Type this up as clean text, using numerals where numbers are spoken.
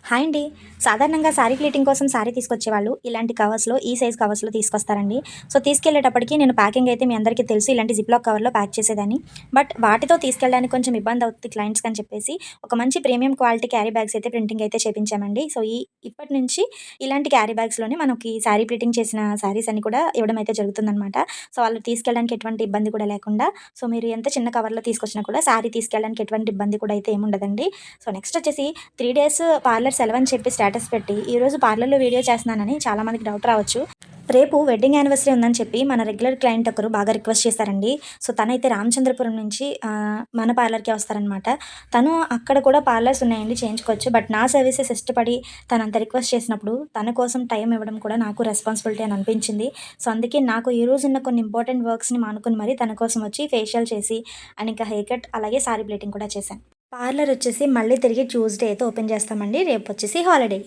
Hi అండి. సాధారణంగా sari pleating కోసం శారీ తీసుకొచ్చేవాళ్ళు ఇలాంటి కవర్స్‌లో ఈ సైజ్ కవర్స్‌లో తీసుకొస్తారండి. సో, తీసుకెళ్ళేటప్పటికి నేను ప్యాకింగ్ అయితే మీ అందరికీ తెలుసు ఇలాంటి జిప్‌లాక్ కవర్‌లో ప్యాక్ చేసేదాన్ని. బట్ వాటితో తీసుకెళ్ళడానికి కొంచెం ఇబ్బంది అవుద్ది క్లయింట్స్‌కి అని చెప్పేసి ఒక మంచి ప్రీమియం క్వాలిటీ క్యారీ బ్యాగ్స్ అయితే ప్రింటింగ్ అయితే చేపించామండి. సో, ఇప్పటి నుంచి ఇలాంటి క్యారీ బ్యాగ్స్‌లోనే మనకి శారీ ప్లీటింగ్ చేసిన శారీస్ అన్ని కూడా ఇవ్వడం అయితే జరుగుతుందనమాట. సో, వాళ్ళు తీసుకెళ్ళడానికి ఎటువంటి ఇబ్బంది కూడా లేకుండా సో, మీరు ఎంత చిన్న కవర్‌లో తీసుకొచ్చినా కూడా శారీ తీసుకెళ్ళడానికి ఎటువంటి ఇబ్బంది కూడా అయితే ఏముండదండి. సో, నెక్స్ట్ వచ్చేసి 3 డేస్ పార్లర్ సెలవని చెప్పి స్టేటస్ పెట్టి, ఈరోజు పార్లర్‌లో వీడియో చేస్తున్నానని చాలా మందికి డౌట్ రావచ్చు. రేపు వెడ్డింగ్ యానివర్సరీ ఉందని చెప్పి మన రెగ్యులర్ క్లయింట్ ఒకరు బాగా రిక్వెస్ట్ చేశారండి. సో, తనైతే రామచంద్రపురం నుంచి మన పార్లర్‌కే వస్తారనమాట. తను అక్కడ కూడా పార్లర్స్ ఉన్నాయండి చేయించుకోవచ్చు. బట్ నా సర్వీసెస్ ఇష్టపడి తనంత రిక్వెస్ట్ చేసినప్పుడు, తన కోసం టైం ఇవ్వడం కూడా నాకు రెస్పాన్సిబిలిటీ అని అనిపించింది. సో, అందుకే నాకు ఈ రోజు ఉన్న కొన్ని ఇంపార్టెంట్ వర్క్స్‌ని మానుకొని మరి తన కోసం వచ్చి ఫేషియల్ చేసి, అండ్ ఇంకా హెయిర్ కట్ అలాగే సారీ ప్లేటింగ్ కూడా చేశాను. పార్లర్ వచ్చేసి మళ్ళీ తిరిగి ట్యూస్‌డే అయితే ఓపెన్ చేస్తామండి. రేపొచ్చేసి హాలిడే.